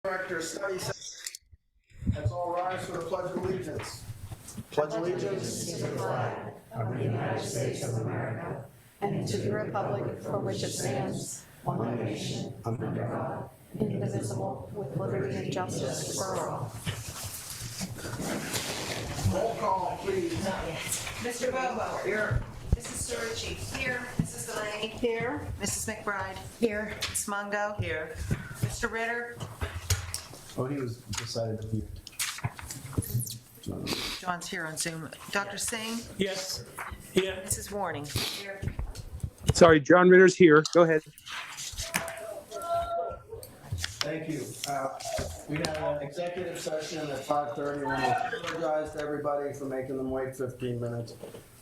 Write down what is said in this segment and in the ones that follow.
Director, study session. Let's all rise for the Pledge of Allegiance. Pledge allegiance to the flag of the United States of America and to the republic for which it stands, one nation, under God, indivisible, with liberty and justice for all. Roll call, please. Mr. Bobo. Here. Mrs. Sturicci. Here. Mrs. Delaney. Here. Mrs. McBride. Here. Ms. Mungo. Here. Mr. Ritter. Oh, he was decided to mute. John's here on Zoom. Dr. Singh. Yes, here. Mrs. Warning. Here. Sorry, John Ritter's here. Go ahead. Thank you. We had an executive session at 5:30. We apologize to everybody for making them wait 15 minutes.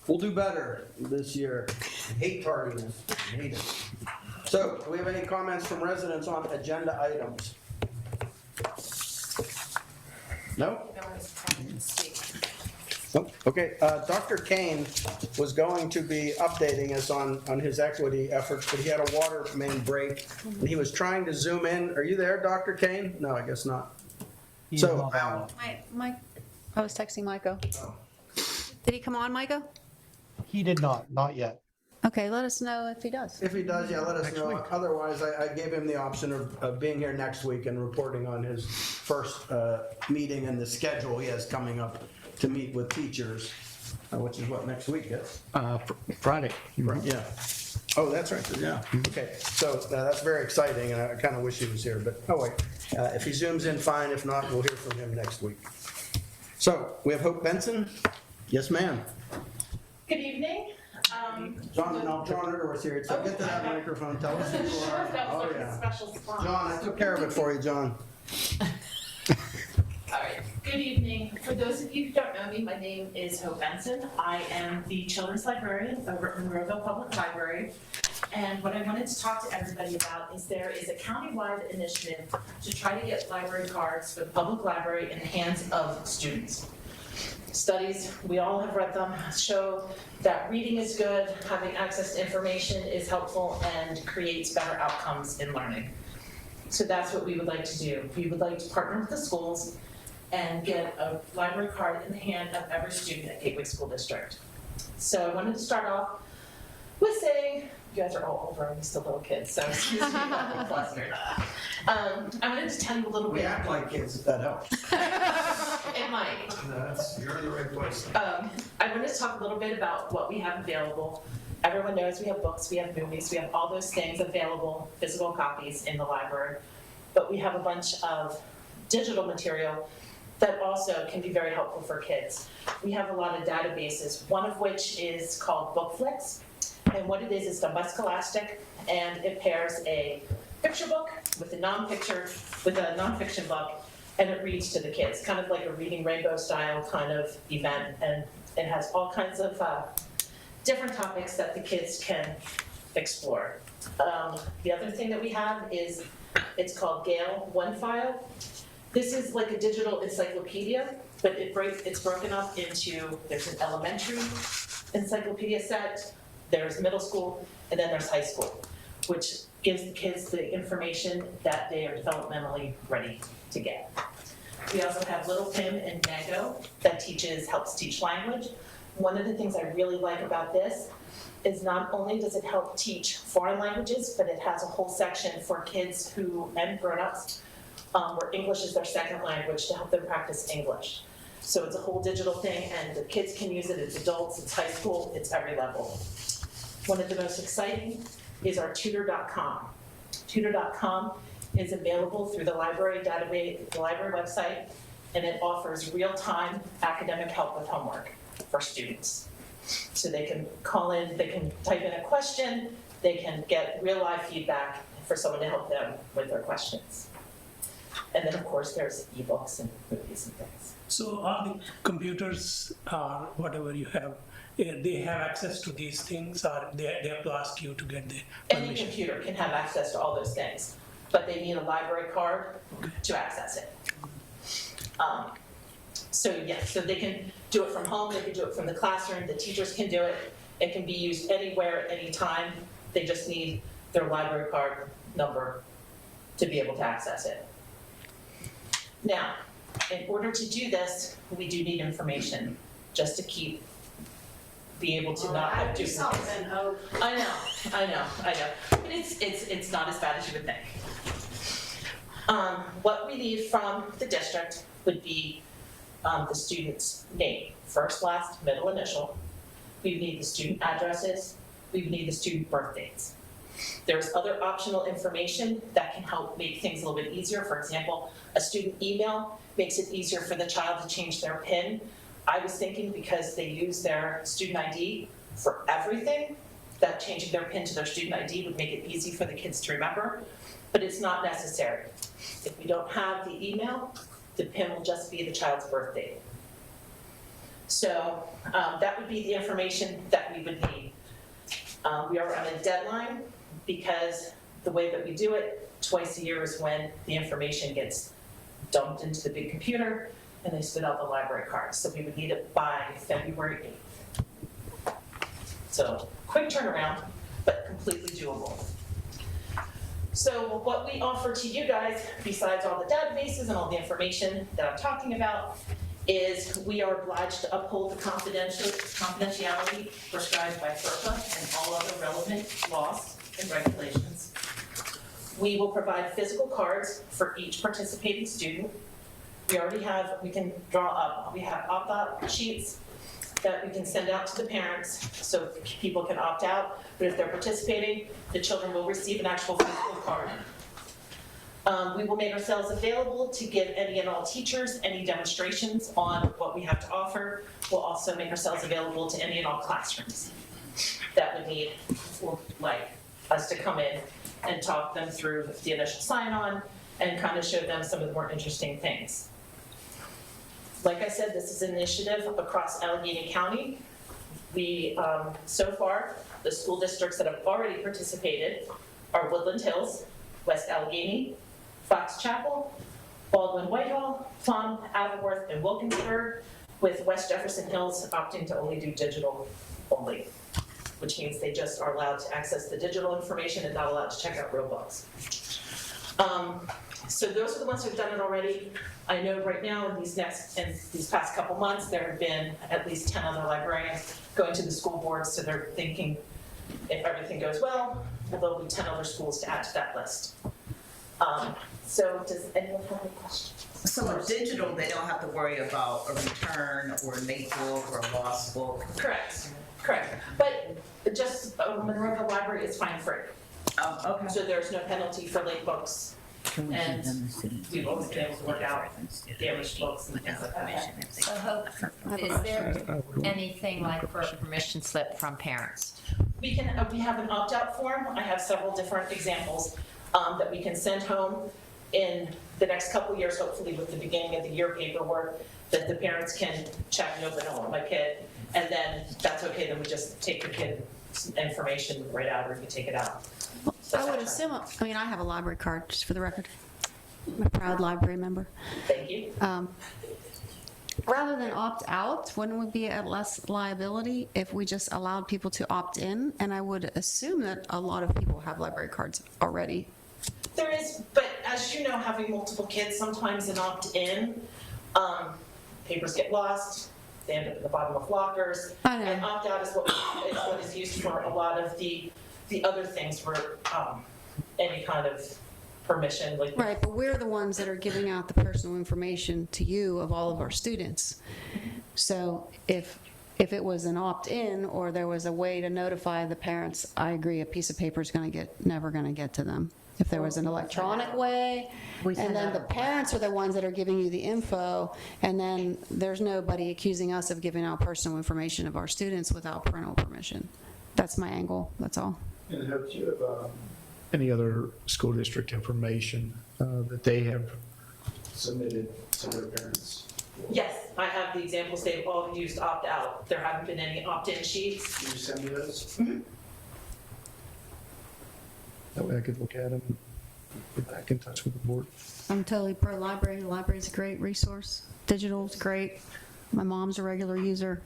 We'll do better this year. I hate tardiness. I hate it. So, do we have any comments from residents on agenda items? No? Nope. Okay, Dr. Kane was going to be updating us on his equity efforts, but he had a water main break, and he was trying to zoom in. Are you there, Dr. Kane? No, I guess not. So, Mike, I was texting Micah. Oh. Did he come on, Micah? He did not yet. Okay, let us know if he does. If he does, yeah, let us know. Otherwise, I gave him the option of being here next week and reporting on his first meeting and the schedule he has coming up to meet with teachers, which is what, next week, yes? Friday. Yeah. Oh, that's right, yeah. Okay, so that's very exciting, and I kind of wish he was here, but, oh wait. If he zooms in, fine. If not, we'll hear from him next week. So, we have Hope Benson. Yes, ma'am. Good evening. John Ritter was here, so get to that microphone, tell us who you Sure, are. that was Oh, like a yeah. special spot. John, I took care of it for you, John. All right. Good evening. For those of you who don't know me, my name is Hope Benson. I am the children's librarian over at Monroeville Public Library. And what I wanted to talk to everybody about is there is a countywide initiative to try to get library cards for the public library in the hands of students. Studies, we all have read them, show that reading is good, having access to information is helpful, and creates better outcomes in learning. So that's what we would like to do. We would like to partner with the schools and get a library card in the hand of every student at Gateway School District. So I wanted to start off with saying, you guys are all older, I'm still little kids, so excuse me about being flustered. I wanted to tell you a little We bit. act like kids, if that helps. It might. You're in the right place. I wanted to talk a little bit about what we have available. Everyone knows we have books, we have movies, we have all those things available, physical copies in the library. But we have a bunch of digital material that also can be very helpful for kids. We have a lot of databases, one of which is called BookFlix. And what it is done by Scholastic, and it pairs a picture book with a nonfiction book, and it reads to the kids, kind of like a Reading Rainbow style kind of event, and it has all kinds of different topics that the kids can explore. The other thing that we have is, it's called Gale One File. This is like a digital encyclopedia, but it's broken up into, there's an elementary encyclopedia set, there's middle school, and then there's high school, which gives the kids the information that they are developmentally ready to get. We also have Little Pim and Mango that helps teach language. One of the things I really like about this is not only does it help teach foreign languages, but it has a whole section for kids and grown-ups where English is their second language to help them practice English. So it's a whole digital thing, and the kids can use it, it's adults, it's high school, it's every level. One of the most exciting is our tutor.com. Tutor.com is available through the library database, the library website, and it offers real-time academic help with homework for students. So they can call in, they can type in a question, they can get real-life feedback for someone to help them with their questions. And then, of course, there's ebooks and movies and things. So all the computers or whatever you have, they have access to these things, or they have to ask you to get the Any permission? computer can have access to all those things, but they need a library card to access it. So yes, so they can do it from home, they can do it from the classroom, the teachers can do it. It can be used anywhere, anytime. They just need their library card number to be able to access it. Now, in order to do this, we do need information, just to be able to not have duplicates. I know. But it's not as bad as you would think. What we need from the district would be the student's name, first, last, middle, initial. We would need the student addresses. We would need the student birth dates. There's other optional information that can help make things a little bit easier. For example, a student email makes it easier for the child to change their PIN. I was thinking because they use their student ID for everything, that changing their PIN to their student ID would make it easy for the kids to remember, but it's not necessary. If we don't have the email, the PIN will just be the child's birth date. So that would be the information that we would need. We are on a deadline because the way that we do it, twice a year is when the information gets dumped into the big computer and they spit out the library cards. So we would need it by February 8th. So quick turnaround, but completely doable. So what we offer to you guys, besides all the databases and all the information that I'm talking about, is we are obliged to uphold the confidentiality prescribed by FERPA and all other relevant laws and regulations. We will provide physical cards for each participating student. We can draw up, we have opt-out sheets that we can send out to the parents so people can opt out, but if they're participating, the children will receive an actual physical card. We will make ourselves available to give any and all teachers any demonstrations on what we have to offer. We'll also make ourselves available to any and all classrooms that would need, or like us to come in and talk them through the initial sign-on and kind of show them some of the more interesting things. Like I said, this is an initiative across Allegheny County. We, so far, the school districts that have already participated are Woodland Hills, West Allegheny, Fox Chapel, Baldwin Whitehall, Plum, Avonworth, and Wilkinsburg, with West Jefferson Hills opting to only do digital only, which means they just are allowed to access the digital information and not allowed to check out real books. So those are the ones who've done it already. I know right now in these past couple months, there have been at least 10 other librarians going to the school board, so they're thinking if everything goes well, there'll be 10 other schools to add to that list. So does anyone have any questions? So with digital, they don't have to worry about a return or a late book or a lost book? Correct. But just Monroeville Library is fine free. Okay. So there's no penalty for late books. And we've always been able to work out damaged books and things like that. So Hope, is there anything like for a permission slip from parents? We have an opt-out form. I have several different examples that we can send home in the next couple of years, hopefully with the beginning of the year paperwork, that the parents can check and open, I want my kid, and then that's okay, then we just take the kid's information right out, or you can take it out. So I would assume, I mean, I have a library card, just for the record. I'm a proud library member. Thank you. Rather than opt out, wouldn't it be at less liability if we just allowed people to opt in? And I would assume that a lot of people have library cards already. There is, but as you know, having multiple kids, sometimes an opt-in, papers get lost, they end up at the bottom of lockers. I know. And opt-out is what is used for a lot of the other things where any kind of permission, like. Right, but we're the ones that are giving out the personal information to you of all of our students. So if it was an opt-in or there was a way to notify the parents, I agree, a piece of paper is never gonna get to them. If there was an electronic way, and then the parents are the ones that are giving you the info, and then there's nobody accusing us of giving out personal information of our students without parental permission. That's my angle, that's all. And have you have any other school district information that they have submitted to their parents? Yes, I have the examples, they've all used opt-out. There haven't been any opt-in sheets. Can you send me those? Mm-hmm. That way I could look at them and get back in touch with the board. I'm totally pro-library. The library's a great resource. Digital's great. My mom's a regular user.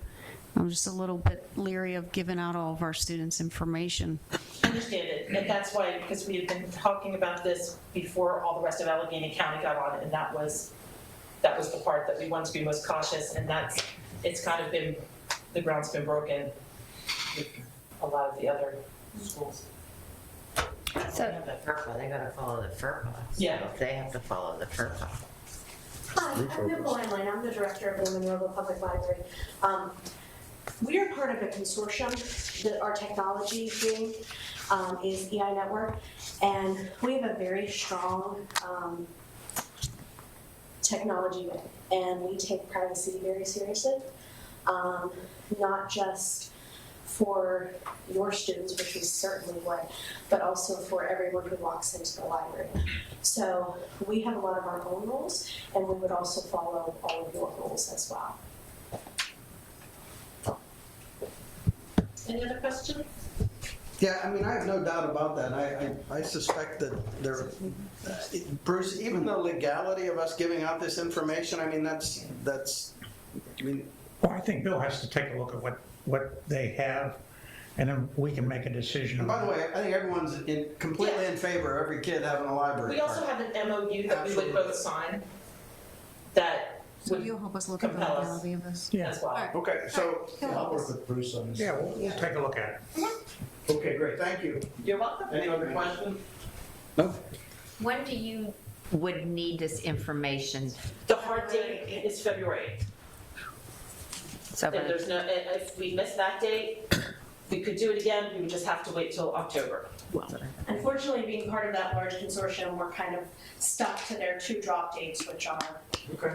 I'm just a little bit leery of giving out all of our students' information. Understand it, and that's why, because we had been talking about this before all the rest of Allegheny County got on it, and that was that was the part that we wanted to be most cautious, and it's kind of been, the ground's been broken with a lot of the other schools. So, They gotta follow the FERPA. Yeah. So they have to follow the FERPA. Hi, I'm Nicole Heinlein. I'm the director of the Monroeville Public Library. We are part of a consortium that our technology wing is EI Network, and we have a very strong technology wing, and we take privacy very seriously, not just for your students, which we certainly would, but also for everyone who walks into the library. So we have a lot of our own rules, and we would also follow all of your rules as well. Any other questions? Yeah, I mean, I have no doubt about that. I suspect that there, Bruce, even the legality of us giving out this information, I mean, that's, I mean. Well, I think Bill has to take a look at what they have, and then we can make a decision. And by the way, I think everyone's completely in favor of every kid having a library We also card. have an MOU that we would both sign that So would you'll help us look at the compel us. legality of this? Yeah, as well. Okay, so, I'll work with Bruce on this. yeah, we'll take a look at it. okay, great, thank you. You're welcome. Any other questions? No? when do you would need this information? The hard date is February 8th. So, And there's no, and if we miss that date, we could do it again, we would just have to wait till October. Unfortunately, being part of that large consortium, we're kind of stuck to their two drop dates, which are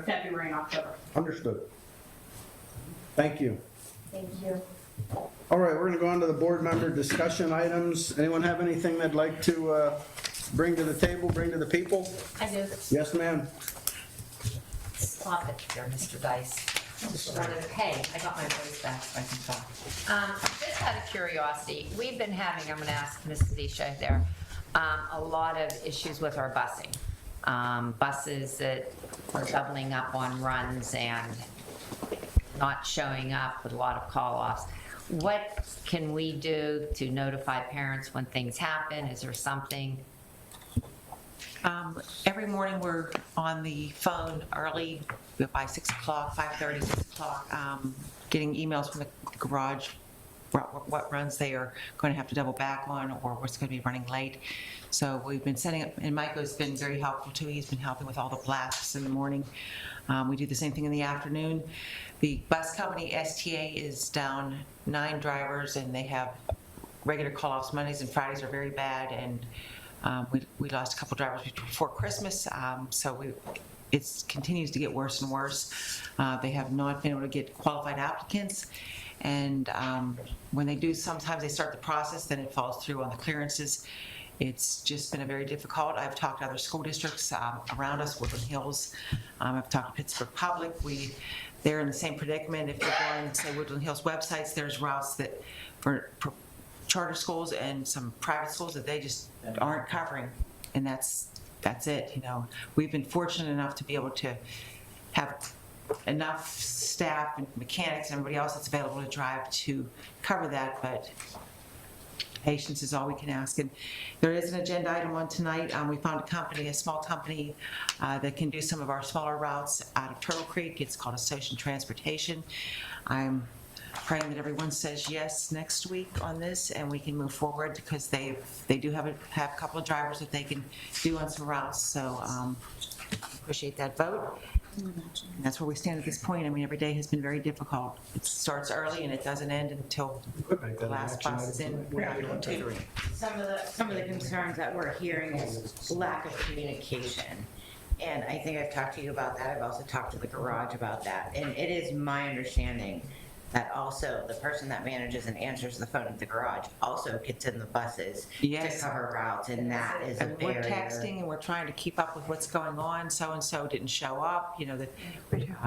February and October. Understood. Thank you. Thank you. All right, we're gonna go on to the board member discussion items. Anyone have anything they'd like to bring to the table, bring to the people? I do. Yes, ma'am. Stop it there, Mr. Dice. Hey, I got my voice back so I can talk. Just out of curiosity, we've been having, I'm gonna ask Mrs. Isha there, a lot of issues with our busing. Buses that are doubling up on runs and not showing up with a lot of call-offs. What can we do to notify parents when things happen? Is there something? Every morning, we're on the phone early, by 6 o'clock, 5:30, 6 o'clock, getting emails from the garage, what runs they are going to have to double back on, or what's going to be running late. So we've been setting up, and Michael's been very helpful too. He's been helping with all the blasts in the morning. We do the same thing in the afternoon. The bus company, STA, is down 9 drivers, and they have regular call-offs. Mondays and Fridays are very bad, and we lost a couple drivers before Christmas, so it continues to get worse and worse. They have not been able to get qualified applicants, and when they do, sometimes they start the process, then it falls through on the clearances. It's just been a very difficult. I've talked to other school districts around us, Woodland Hills. I've talked to Pittsburgh Public. They're in the same predicament. If you're going to, say, Woodland Hills websites, there's routes that for charter schools and some private schools that they just aren't covering, and that's it. You know, we've been fortunate enough to be able to have enough staff and mechanics and everybody else that's available to drive to cover that, but patience is all we can ask. And there is an agenda item on tonight. We found a company, a small company that can do some of our smaller routes out of Turtle Creek. It's called Association Transportation. I'm praying that everyone says yes next week on this, and we can move forward, because they do have a couple of drivers that they can do on some routes. So appreciate that vote. And that's where we stand at this point. I mean, every day has been very difficult. It starts early and it doesn't end until the last bus is in. Some of the concerns that we're hearing is lack of communication. And I think I've talked to you about that. I've also talked to the garage about that. And it is my understanding that also the person that manages and answers the phone at the garage also gets in the buses Yes. to cover routes, and that is a And we're barrier. texting and we're trying to keep up with what's going on. So-and-so didn't show up, you know, the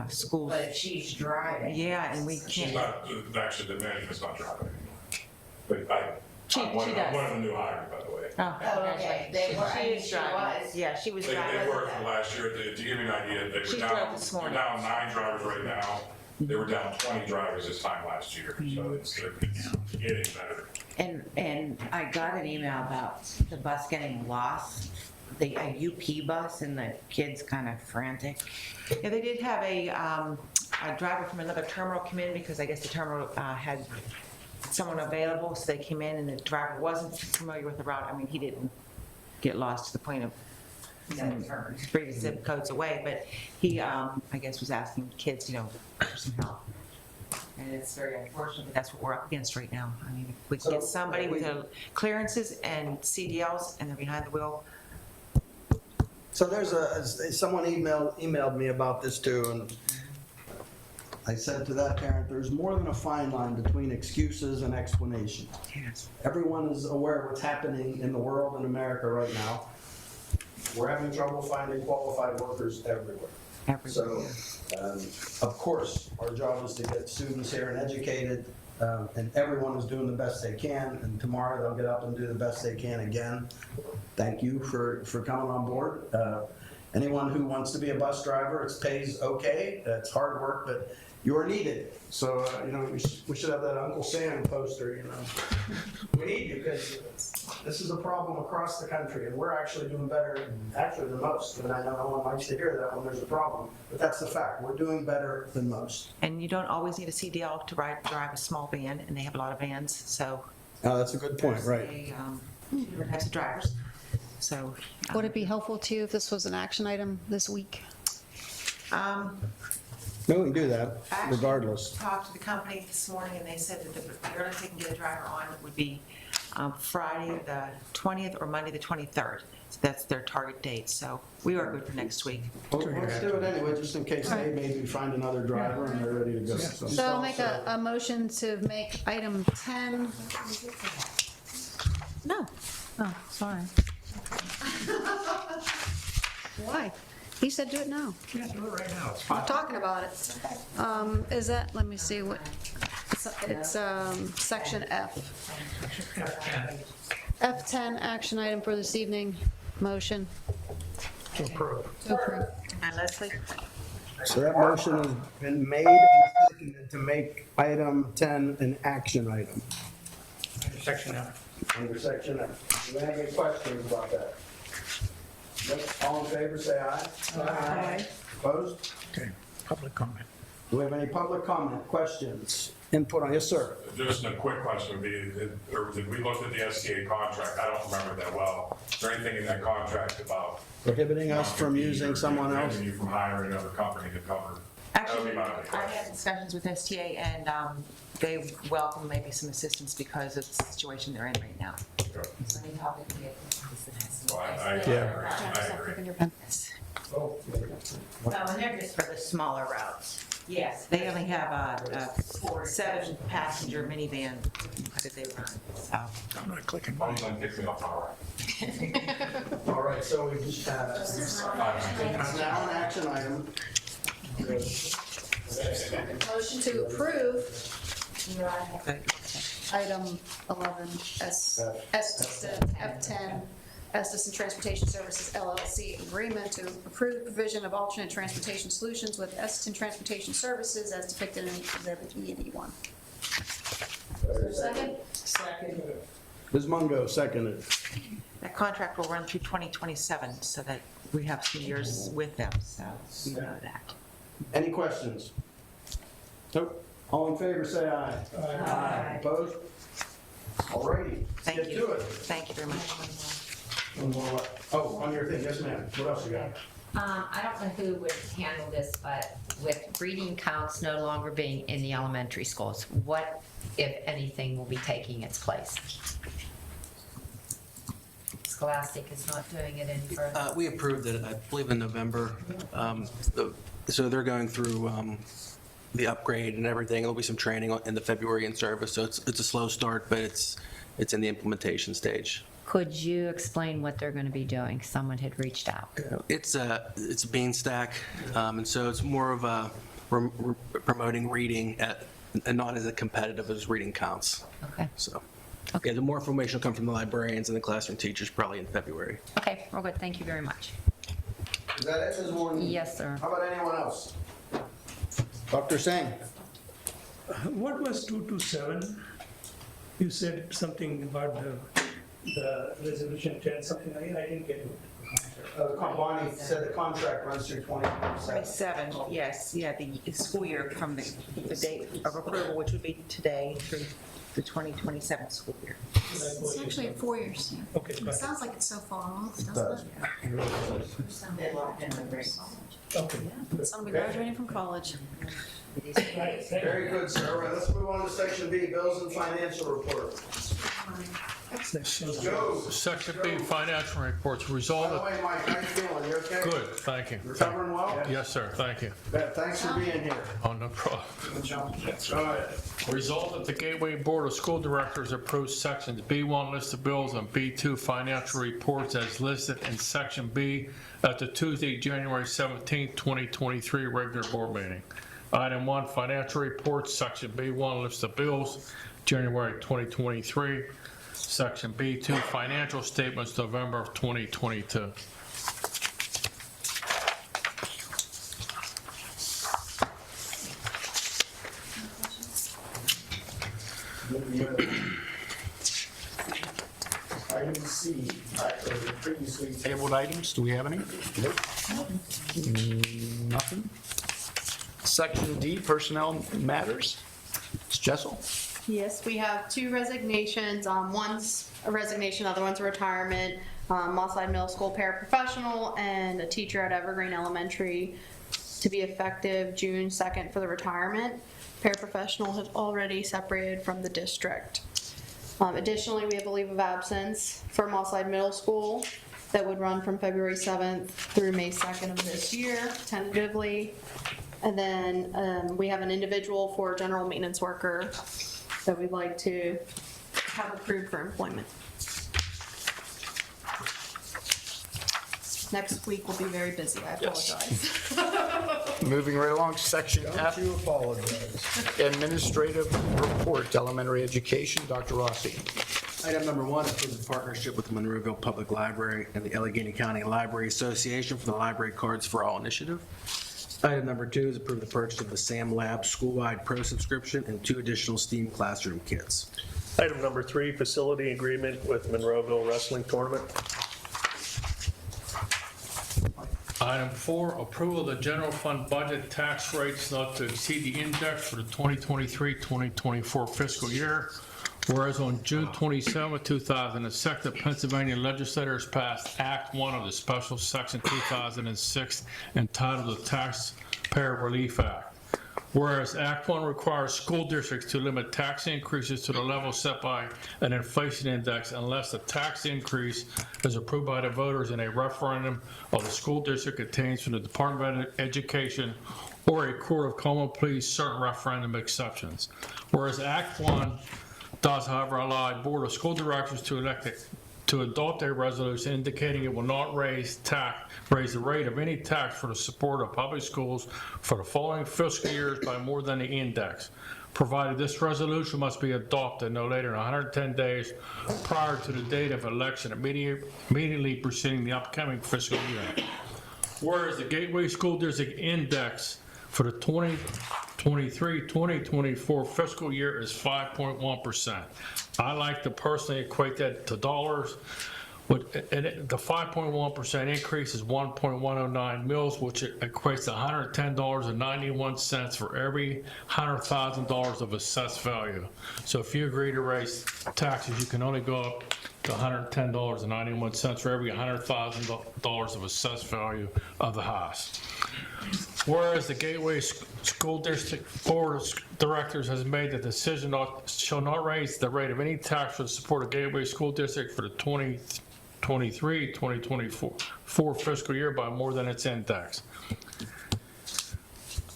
schools. But if she's driving. Yeah, and we She's can't. not, actually, the management's not driving anymore. But She I'm one does. of the new hires, by the way. Oh, Okay, they were, She is driving. Yeah, she was They driving. were from last year. To give you an idea, they She's were drove down, this they're morning. down 9 drivers right now. They were down 20 drivers this time last year, so it's getting better. and I got an email about the bus getting lost a UP bus and the kid's kind of frantic. Yeah, they did have a driver from another terminal come in because I guess the terminal had someone available, so they came in and the driver wasn't familiar with the route. I mean, he didn't get lost to the point of 3 zip codes away, but he, I guess, was asking kids, for some help. And it's very unfortunate, but that's what we're up against right now. I mean, if we can get somebody with the clearances and CDLs and they're behind the wheel. So there's someone emailed me about this too, and I said to that parent, there's more than a fine line between excuses and explanations. Yes. Everyone is aware of what's happening in the world in America right now. We're having trouble finding qualified workers everywhere. So, of course, our job is to get students here and educated, and everyone is doing the best they can, and tomorrow they'll get up and do the best they can again. Thank you for coming on board. Anyone who wants to be a bus driver, it pays okay, it's hard work, but you're needed. So, we should have that Uncle Sam poster, We need you because this is a problem across the country, and we're actually doing better, than most. And I know no one likes to hear that when there's a problem, but that's the fact. We're doing better than most. And you don't always need a CDL to drive a small van, and they have a lot of vans, so. Oh, that's a good point, right. Different types of drivers, so. Would it be helpful to you if this was an action item this week? No, we can do that, I actually regardless. talked to the company this morning, and they said that the earliest they can get a driver on would be Friday the 20th or Monday the 23rd. So that's their target date, so we are good for next week. Well, let's do it anyway, just in case they maybe find another driver and they're ready to go. So I'll make a motion to make item 10. No. Oh, sorry. Why? He said do it now. Yeah, do it right now, it's I'm fine. talking about it. Is that, let me see what, it's section F. F10, action item for this evening, motion. To approve. To approve. And Leslie? So that motion has been made and seconded to make item 10 an action item. Section F. Under section F. Do we have any questions about that? Nope. All in favor, say aye. Aye. Opposed? Okay, public comment. Do we have any public comment, questions, input on, yes, sir? Just a quick question would be, did we look at the STA contract? I don't remember that well. Is there anything in that contract about? Prohibiting us from using someone else? Prohibiting you from hiring another company to cover? That would Actually, be my only I've question. had discussions with STA, and they welcome maybe some assistance because of the situation they're in right now. Okay. So any help they can get is necessary. Well, I agree. Yes. Oh, Well, and they're just for the smaller routes. Yes, they only have a 7-passenger minivan that they run, so. I'm not clicking. As long as it takes me off my All right, so we just had, it's now an action item. Motion to approve item 11, F10, Estes and Transportation Services LLC agreement to approve provision of alternate transportation solutions with Estes and Transportation Services as depicted in Exhibit E and E1. Second? Second. Ms. Mungo, seconded. That contract will run through 2027, so that we have some years with them, so you know that. Any questions? Nope. All in favor, say aye. Aye. Opposed? All righty. Thank Get you. to it. Thank you very much. Oh, on your thing, yes, ma'am. What else you got? I don't know who would handle this, but with reading counts no longer being in the elementary schools, what, if anything, will be taking its place? Scholastic is not doing it any further. We approved it, I believe, in November. So they're going through the upgrade and everything. There'll be some training in the February in service, so it's a slow start, but it's in the implementation stage. Could you explain what they're going to be doing? Someone had reached out. It's a Beanstack, and so it's more of a promoting reading and not as competitive as reading counts. Okay. So, yeah, the more information will come from the librarians and the classroom teachers probably in February. Okay, we're good. Thank you very much. Is that it, Ms. Warren? Yes, sir. How about anyone else? Dr. Singh? What was 227? You said something about the resolution 10, something, I didn't get it. Bonnie said the contract runs through 2027. 27, yes, yeah, the school year from the date of approval, which would be today, through the 2027 school year. It's actually 4 years. Okay, go It ahead. sounds like it's so far off, doesn't They locked in the rates. Okay. it? Someone be graduating from college. Very good, sir. All right, let's move on to section B, bills and financial report. Joe. Section B, financial reports, By result the of, way, Mike, how you feeling? You okay? good, thank you. Recovering well? Yes, sir, thank you. Thanks for being here. Oh, no problem. Go ahead. Result that the Gateway Board of School Directors approves sections B1 list of bills and B2 financial reports as listed in section B at the Tuesday, January 17, 2023 regular board meeting. Item 1, financial reports, section B1 list of bills, January 2023. Section B2, financial statements, November of 2022. Item C, previously tabled items, do we have any? Nope. Nothing. Section D, personnel matters. Ms. Jessel? Yes, we have 2 resignations. One's a resignation, other one's a retirement. Mosside Middle School paraprofessional and a teacher at Evergreen Elementary to be effective June 2nd for the retirement. Paraprofessional has already separated from the district. Additionally, we have a leave of absence for Mosside Middle School that would run from February 7th through May 2nd of this year, tentatively. And then we have an individual for general maintenance worker that we'd like to have approved for employment. Next week will be very busy, I apologize. Moving right along, section F. Don't you apologize. Administrative report, elementary education, Dr. Rossi. Item number 1, approve the partnership with the Monroeville Public Library and the Allegheny County Library Association for the Library Cards for All initiative. Item number 2 is approve the purchase of the Sam Lab school-wide pro subscription and 2 additional STEAM classroom kits. Item number 3, facility agreement with Monroeville Wrestling Tournament. Item 4, approval of the general fund budget tax rates not to exceed the index for the 2023-2024 fiscal year. Whereas on June 27, 2006, the Pennsylvania legislators passed Act 1 of the Special Section 2006 entitled the Taxpayer Relief Act. Whereas Act 1 requires school districts to limit tax increases to the level set by an inflation index unless the tax increase is approved by the voters in a referendum of the school district contains from the Department of Education or a court of common pleas certain referendum exceptions. Whereas Act 1 does, however, allow a board of school directors to adopt a resolution indicating it will not raise the rate of any tax for the support of public schools for the following fiscal years by more than the index, provided this resolution must be adopted no later than 110 days prior to the date of election immediately preceding the upcoming fiscal year. Whereas the Gateway School District index for the 2023-2024 fiscal year is 5.1%. I like to personally equate that to dollars. The 5.1% increase is 1.109 mils, which equates to $110.91 for every $100,000 of assessed value. So if you agree to raise taxes, you can only go up to $110.91 for every $100,000 of assessed value of the house. Whereas the Gateway School District Board of Directors has made the decision shall not raise the rate of any tax for the support of Gateway School District for the 2023-2024 fiscal year by more than its index.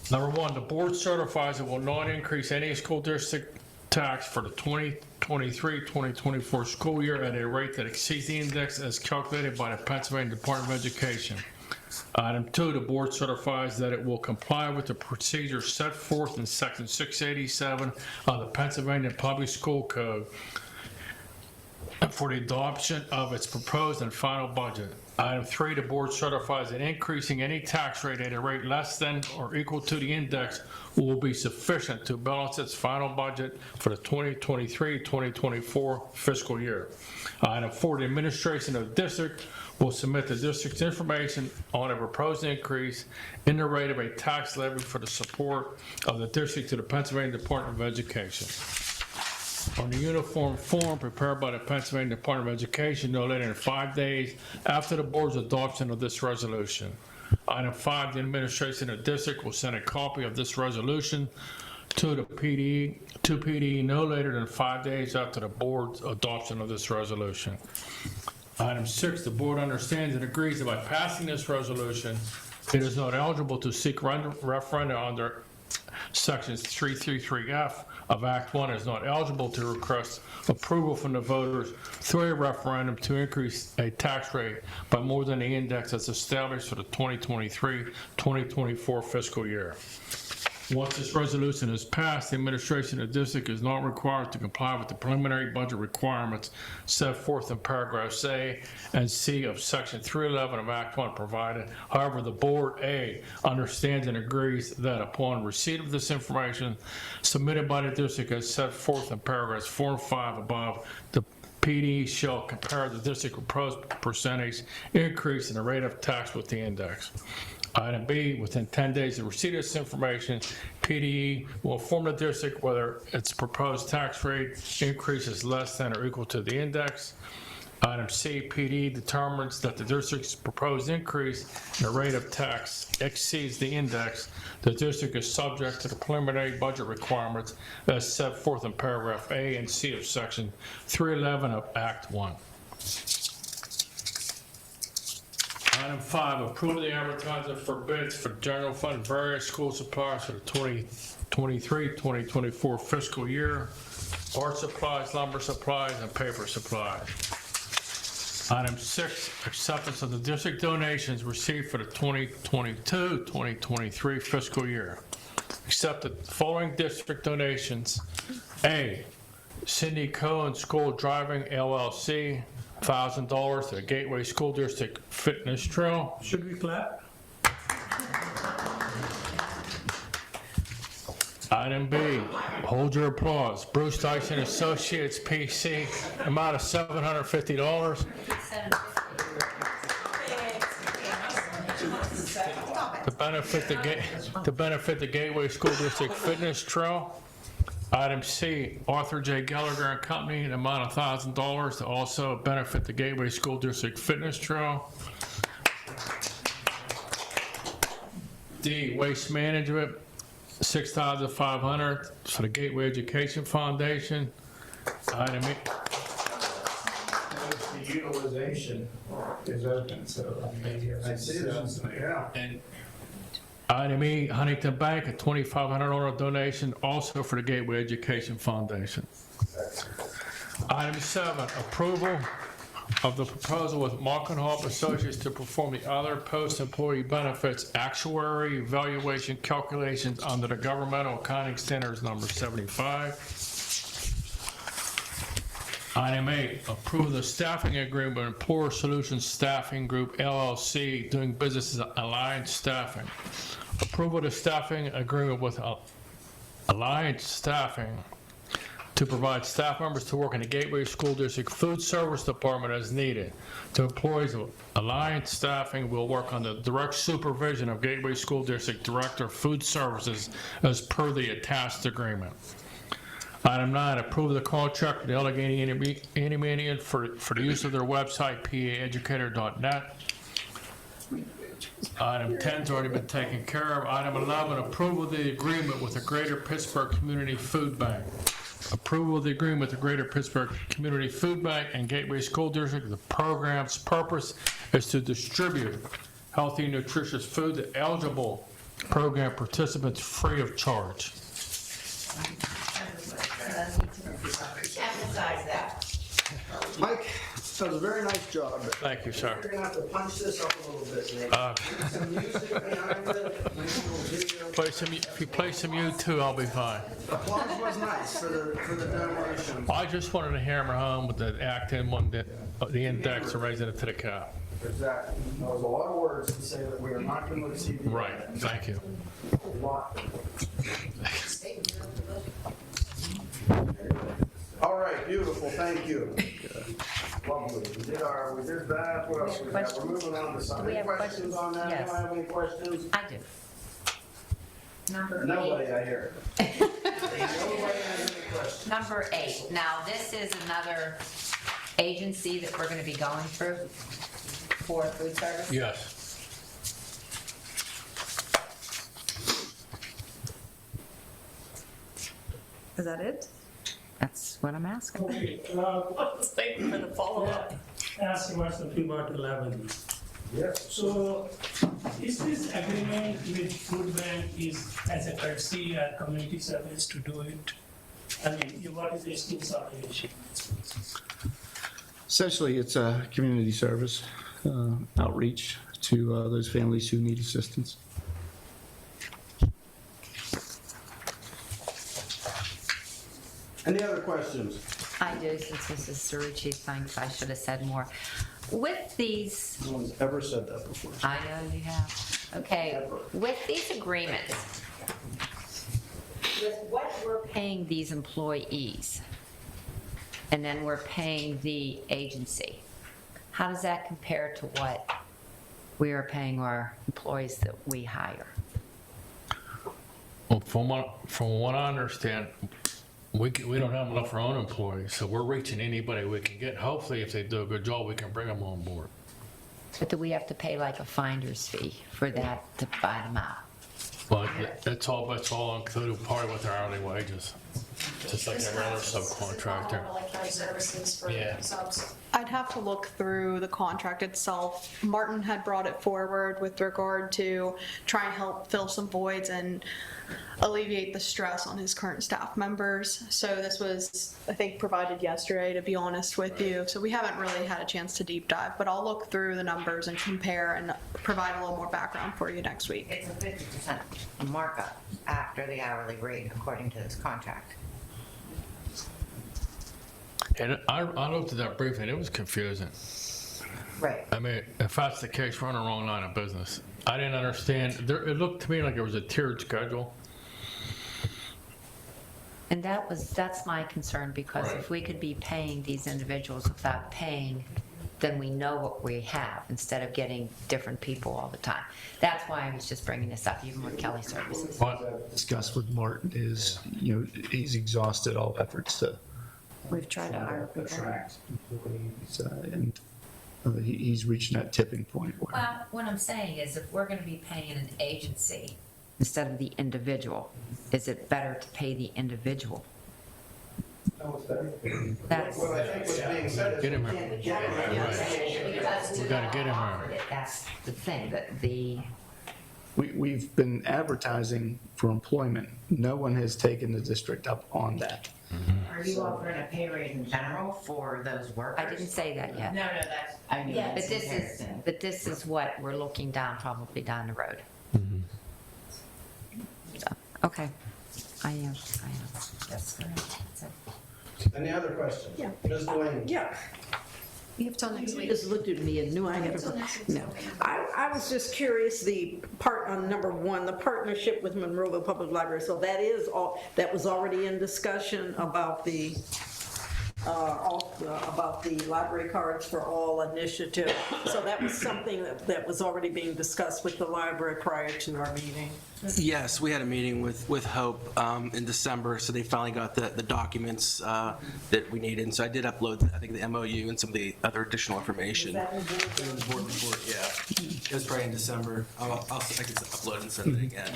Number 1, the board certifies it will not increase any school district tax for the 2023-2024 school year at a rate that exceeds the index as calculated by the Pennsylvania Department of Education. Item 2, the board certifies that it will comply with the procedures set forth in section 687 of the Pennsylvania Public School Code for the adoption of its proposed and final budget. Item 3, the board certifies that increasing any tax rate at a rate less than or equal to the index will be sufficient to balance its final budget for the 2023-2024 fiscal year. Item 4, the administration of the district will submit the district's information on a proposed increase in the rate of a tax levy for the support of the district to the Pennsylvania Department of Education. On the uniform form prepared by the Pennsylvania Department of Education no later than 5 days after the board's adoption of this resolution. Item 5, the administration of the district will send a copy of this resolution to the PD no later than 5 days after the board's adoption of this resolution. Item 6, the board understands and agrees that by passing this resolution, it is not eligible to seek referenda under sections 333F of Act 1, is not eligible to request approval from the voters through a referendum to increase a tax rate by more than the index that's established for the 2023-2024 fiscal year. Once this resolution is passed, the administration of the district is not required to comply with the preliminary budget requirements set forth in paragraphs A and C of section 311 of Act 1 provided. However, the board A understands and agrees that upon receipt of this information submitted by the district as set forth in paragraphs 4 and 5 above, the PD shall compare the district proposed percentage increase in the rate of tax with the index. Item B, within 10 days of receipt of this information, PDE will inform the district whether its proposed tax rate increase is less than or equal to the index. Item C, PD determines that the district's proposed increase in the rate of tax exceeds the index. The district is subject to the preliminary budget requirements as set forth in paragraph A and C of section 311 of Act 1. Item 5, approve the advertising for bids for general fund various school supplies for the 2023-2024 fiscal year, art supplies, lumber supplies, and paper supplies. Item 6, acceptance of the district donations received for the 2022-2023 fiscal year. Accept the following district donations. A, Cindy Cohen School Driving LLC, $1,000 to the Gateway School District Fitness Trail. Should we clap? Item B, hold your applause. Bruce Dyson Associates PC, amount of $750. To benefit the Gateway School District Fitness Trail. Item C, Arthur J. Gallagher and Company, an amount of $1,000 to also benefit the Gateway School District Fitness Trail. D, Waste Management, $6,500 for the Gateway Education Foundation. Item E. The utilization is open, so maybe I see that. Yeah. And item E, Huntington Bank, a $2,500 donation also for the Gateway Education Foundation. Item 7, approval of the proposal with Markenhoff Associates to perform the other post-employee benefits actuary evaluation calculations under the Governmental Accounting Standards number 75. Item 8, approve the staffing agreement with Employer Solutions Staffing Group LLC doing business as Alliance Staffing. Approval of the staffing agreement with Alliance Staffing to provide staff members to work in the Gateway School District Food Service Department as needed. The employees of Alliance Staffing will work under direct supervision of Gateway School District Director of Food Services as per the attached agreement. Item 9, approve the contract with the Allegheny Indian for the use of their website, paeducator.net. Item 10's already been taken care of. Item 11, approval of the agreement with the Greater Pittsburgh Community Food Bank. Approval of the agreement with the Greater Pittsburgh Community Food Bank and Gateway School District. The program's purpose is to distribute healthy, nutritious food to eligible program participants free of charge. Emphasize that. Mike, that was a very nice job. Thank you, sir. You're gonna have to punch this up a little bit, Nate. Some music behind it, nice little video. If you play some U2, I'll be fine. Applause was nice for the donation. I just wanted to hammer home with the Act 10 one, the index and raising it to the cap. That was a lot of words to say that we are not going to exceed the. Right, thank you. A lot. All right, beautiful, thank you. Lovely, we did that, what else we have? We're moving on to Do some, we any have questions on that? Yes. Anyone have any questions? I do. Number Nobody, eight. I hear. Nobody has any questions. Number 8. Now, this is another agency that we're gonna be going through for food service? Yes. Is that it? That's what I'm asking. Okay, I was waiting for the follow-up. ask something about 11. Yes. So, is this agreement with food bank is as a courtesy or community service to do it? I mean, what is the school's obligation? Essentially, it's a community service, outreach to those families who need assistance. Any other questions? I do, since this is Cerucci's thing, so I should have said more. With these, No one's ever said that before. I know you have. Okay, with these agreements, with what we're paying these employees, and then we're paying the agency, how does that compare to what we are paying our employees that we hire? Well, from what I understand, we don't have enough of our own employees, so we're reaching anybody we can get. Hopefully, if they do a good job, we can bring them on board. But do we have to pay like a finder's fee for that to buy them out? But that's all included part with our hourly wages, just like every other subcontractor. Like county services for Yeah. subs. I'd have to look through the contract itself. Martin had brought it forward with regard to try and help fill some voids and alleviate the stress on his current staff members. So this was, I think, provided yesterday, to be honest with you. So we haven't really had a chance to deep dive, but I'll look through the numbers and compare and provide a little more background for you next week. It's a 50% markup after the hourly rate, according to this contract. And I looked at that briefly, and it was confusing. Right. I mean, if that's the case, we're on the wrong line of business. I didn't understand. It looked to me like there was a tiered schedule. And that's my concern, because if we could be paying these individuals without paying, then we know what we have, instead of getting different people all the time. That's why I was just bringing this up, even with Kelly Services. Discussed with Martin is, he's exhausted all efforts to We've tried to hire people. attract employees, and he's reaching that tipping point where. Well, what I'm saying is, if we're gonna be paying an agency instead of the individual, is it better to pay the individual? That's. Well, I think what's being said is. Get him we here. can't get him here. Because We gotta get him here. That's the thing, that the, We've been advertising for employment. No one has taken the district up on that. Are you offering a pay rate in general for those workers? I didn't say that yet. No, that's, I mean, But that's this is, comparison. but this is what we're looking down, probably down the road. So, okay, I am, that's correct. That's it. Any other questions? Yeah. Ms. Delaney? Yeah, You have till next you week. just looked at me and knew I had to, no. I was just curious, the part on number 1, the partnership with Monroeville Public Library, so that is all, that was already in discussion about the library cards for all initiative. So that was something that was already being discussed with the library prior to our meeting. Yes, we had a meeting with Hope in December, so they finally got the documents that we needed. And so I did upload, I think, the MOU and some of the other additional information. The board report, yeah. It was probably in December. I can upload it and send it again.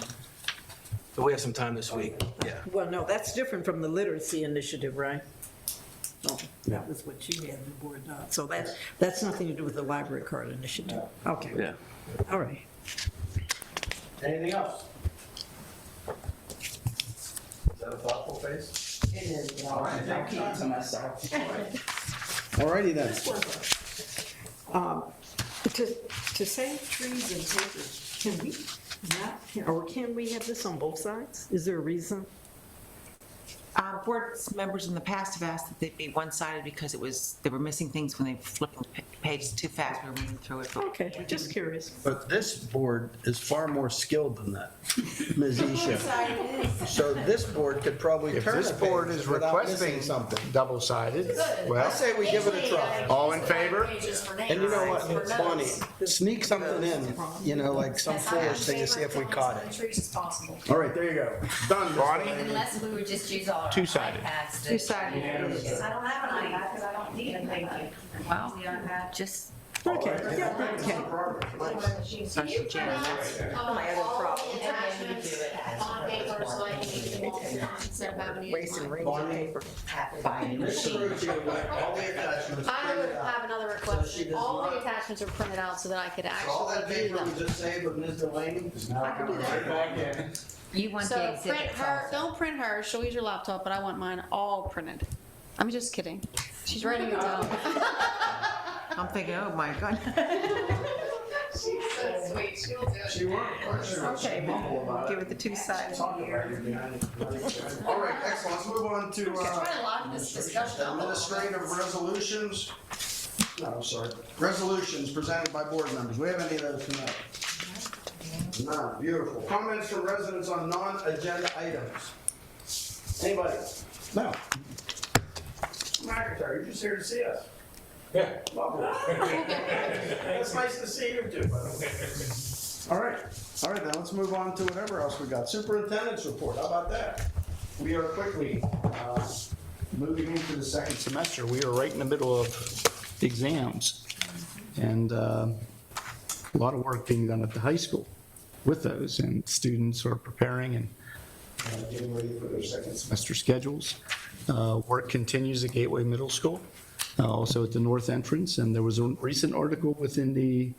But we have some time this week, yeah. Well, no, that's different from the literacy initiative, right? Oh, that was what you had the board on. So that's nothing to do with the library card initiative. Okay. Yeah. All right. Anything else? Is that a thoughtful face? It is, all right, I'll keep it to myself. All righty then. To save trees and papers, can we not, or can we have this on both sides? Is there a reason? Board members in the past have asked that they be one-sided because they were missing things when they flipped the pages too fast, we were reading through it. but- Okay, just curious. But this board is far more skilled than that, Ms. Isha. So this board could probably If turn this a board page is without requesting missing something. double-sided, I well, say we give it a try. all in favor? And you know what, Bonnie, sneak something in, you know, like some foolish thing to see if we caught it. All right, there you go. Done. Ms. Bonnie? Delaney. Unless we would just use all our Two-sided. iPads. that- Two-sided. I don't have an iPad because I don't need it, thank you. Well, just, Okay, yeah, okay. Especially Jan. My other problem. Attachments on paper so I can keep them all instead of having to use Wasting mine. rings of paper. Mr. Rucci would like all the attachments I would printed out. have another So request. she does All the not- attachments are printed out so that I could So all that actually view paper them. we just saved with Ms. Delaney is now I can do going that. right back in. you want the So print exhibits her, also. don't print her, she'll use your laptop, but I want mine all printed. I'm just kidding. She's writing it down. I'm thinking, oh my God. She's so sweet, she'll do it. She won't, of course, she'll mumble about it. Give it the two-sided. Talk about it behind it. All right, excellent. Let's move on to Trying to lock this discussion up. administrative resolutions. No, I'm sorry. Resolutions presented by board members. We have any of those tonight? None. Beautiful. Comments from residents on non-agenda items? Anybody? No. Secretary, you're just here to see us. Yeah. Lovely. It's nice to see you too, by the way. All right, then let's move on to whatever else we got. Superintendent's report, how about that? We are quickly moving into the second semester. We are right in the middle of exams. And a lot of work being done at the high school with those. And students are preparing and getting ready for their second semester schedules. Work continues at Gateway Middle School, also at the north entrance. And there was a recent article within the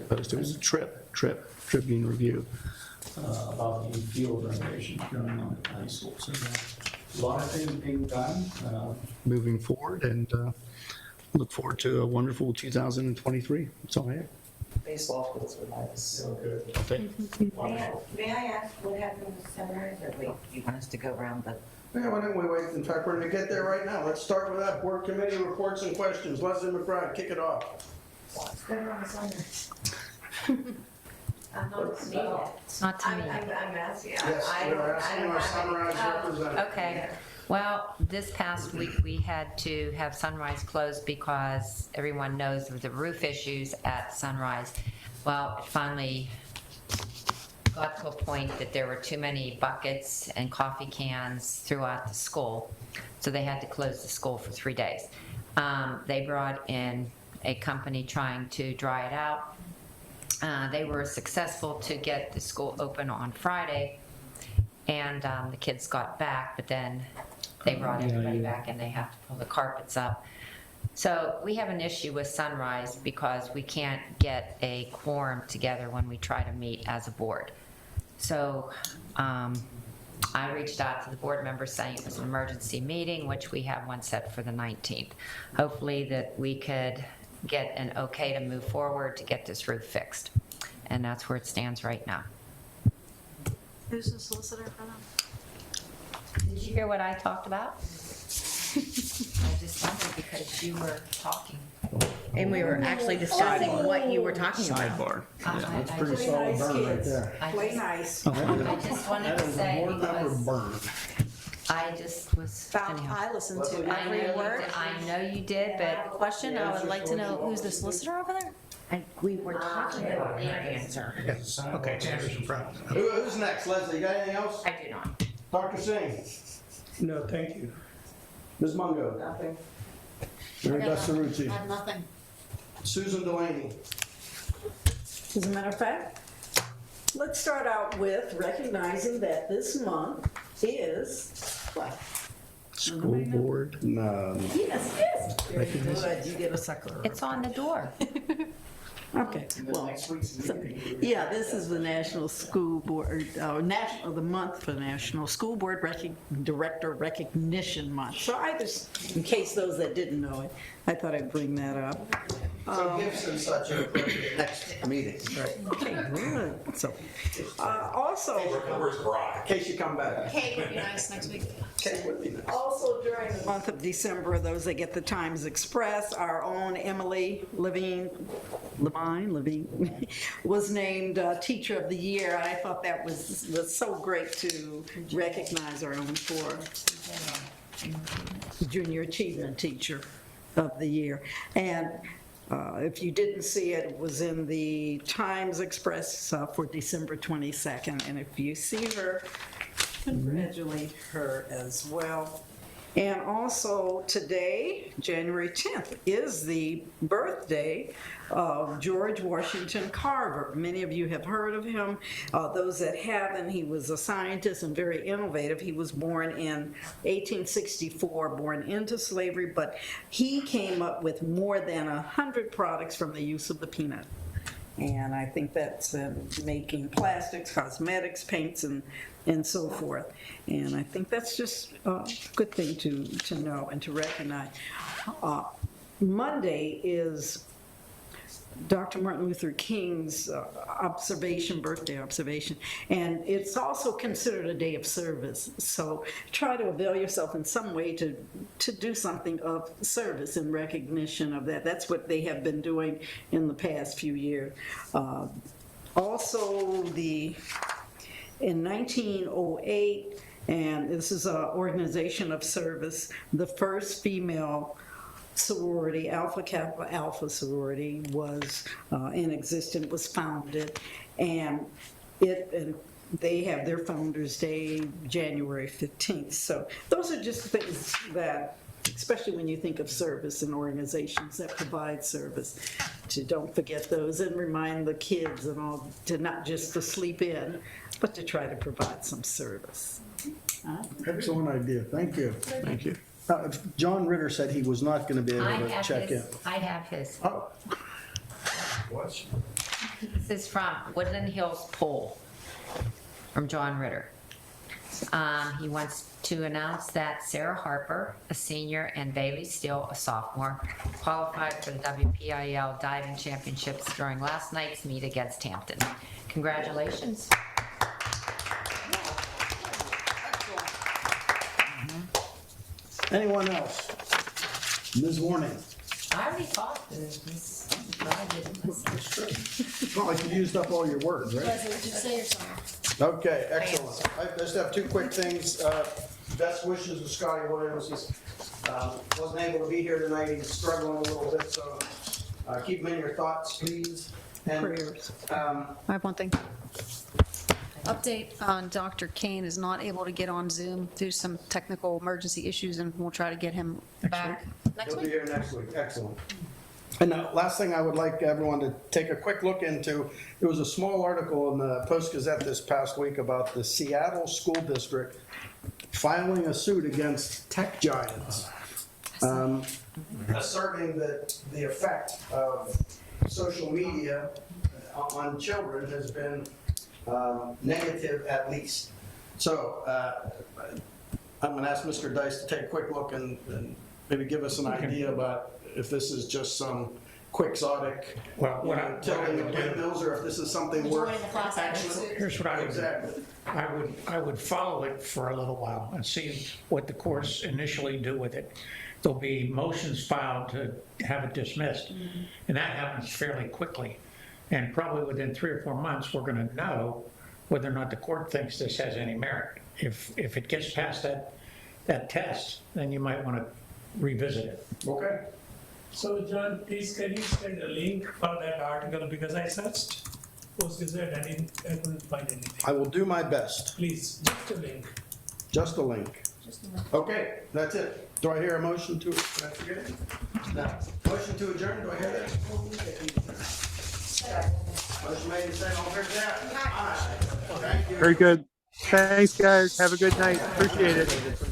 Post. It was a Tribune Review about the field renovation going on at the high school. So a lot of things being done, moving forward, and look forward to a wonderful 2023. That's all I have. Baseball fields were nice. So good. Okay. May I ask what happened with Sunrise, or wait, you want us to go around the? Yeah, why don't we wait? In fact, we're gonna get there right now. Let's start with that. Board committee reports and questions. Leslie McBride, kick it off. Not to me. I'm asking. Yes, we're asking our Sunrise representative. Okay, well, this past week, we had to have Sunrise closed because everyone knows there were the roof issues at Sunrise. Well, it finally got to a point that there were too many buckets and coffee cans throughout the school, so they had to close the school for 3 days. They brought in a company trying to dry it out. They were successful to get the school open on Friday, and the kids got back, but then they brought everybody back and they have to pull the carpets up. So we have an issue with Sunrise because we can't get a quorum together when we try to meet as a board. So I reached out to the board members saying it was an emergency meeting, which we have one set for the 19th. Hopefully that we could get an okay to move forward to get this roof fixed. And that's where it stands right now. Who's the solicitor for them? Did you hear what I talked about? I just wondered because you were talking. And we were actually discussing what you were talking about. Sidebar. That's pretty solid burn right there. Play nice. I just wanted That to is a say board member because burn. I just was, anyhow. I listened to I know every you word. did- I know you did, but Question, I would like to know who's the solicitor over there? We were talking about the answer. Yes, okay, Anderson Brown. Who's next? Leslie, you got anything else? I do not. Dr. Singh? No, thank you. Ms. Mungo? Nothing. Mary Beth Cerruti? I have nothing. Susan Delaney? As a matter of fact, let's start out with recognizing that this month is what? School board. No. Yes, yes. Very good. You get a sucker. It's on the door. Okay, well, so, yeah, this is the National School Board, the month for National School Board Director Recognition Month. So I just, in case those that didn't know it, I thought I'd bring that up. So gifts and such are appropriate next meeting. Okay, good. So, also. Where's Brock? In case you come back. Cake would be nice next week. Cake would be nice. Also during the month of December, those that get the Times Express, our own Emily Levine was named Teacher of the Year. I thought that was so great to recognize our own for Junior Achievement Teacher of the Year. And if you didn't see it, it was in the Times Express for December 22nd. And if you see her, congratulate her as well. And also today, January 10th, is the birthday of George Washington Carver. Many of you have heard of him. Those that haven't, he was a scientist and very innovative. He was born in 1864, born into slavery, but he came up with more than 100 products from the use of the peanut. And I think that's making plastics, cosmetics, paints, and so forth. And I think that's just a good thing to know and to recognize. Monday is Dr. Martin Luther King's birthday observation, and it's also considered a day of service. So try to avail yourself in some way to do something of service in recognition of that. That's what they have been doing in the past few years. Also, in 1908, and this is an organization of service, the first female sorority, Alpha Kappa Alpha sorority, was in existence, was founded, and they have their Founders Day January 15th. So those are just things that, especially when you think of service and organizations that provide service, to don't forget those and remind the kids and all to not just to sleep in, but to try to provide some service. Excellent idea. Thank you. Thank you. John Ritter said he was not going to be able to check in. I have his. Oh. What? This is from Woodland Hills Poll, from John Ritter. He wants to announce that Sarah Harper, a senior, and Bailey Steele, a sophomore, qualified for the WPIL diving championships during last night's meet against Hampton. Congratulations. Anyone else? Ms. Warning. I already talked to this. I didn't listen. It's not like you used up all your words, right? Leslie, did you say your song? Okay, excellent. I just have two quick things. Best wishes to Scotty Williams. He wasn't able to be here tonight. He's struggling a little bit, so keep him in your thoughts, please. And Prayers. I have one thing. Update on Dr. Kane is not able to get on Zoom due to some technical emergency issues, and we'll try to get him back next he'll be week. here next week. Excellent. And last thing I would like everyone to take a quick look into, there was a small article in the Post-Gazette this past week about the Seattle School District filing a suit against tech giants, asserting that the effect of social media on children has been negative at least. So I'm going to ask Mr. Dice to take a quick look and maybe give us an idea about if this is just some quixotic, tilting the windmills, or if this is something worth actually. Here's what I would do. Exactly. I would follow it for a little while and see what the courts initially do with it. There'll be motions filed to have it dismissed, and that happens fairly quickly. And probably within 3 or 4 months, we're going to know whether or not the court thinks this has any merit. If it gets past that test, then you might want to revisit it. Okay. So John, please can you send a link for that article, because I searched Post-Gazette, I couldn't find anything. I will do my best. Please, just a link. Just a link. Okay, that's it. Do I hear a motion to, did I forget it? No. Motion to adjourn, do I hear that? Motion made and seconded, all fair side? Aye. Thank you. Very good. Thanks, guys. Have a good night. Appreciate it.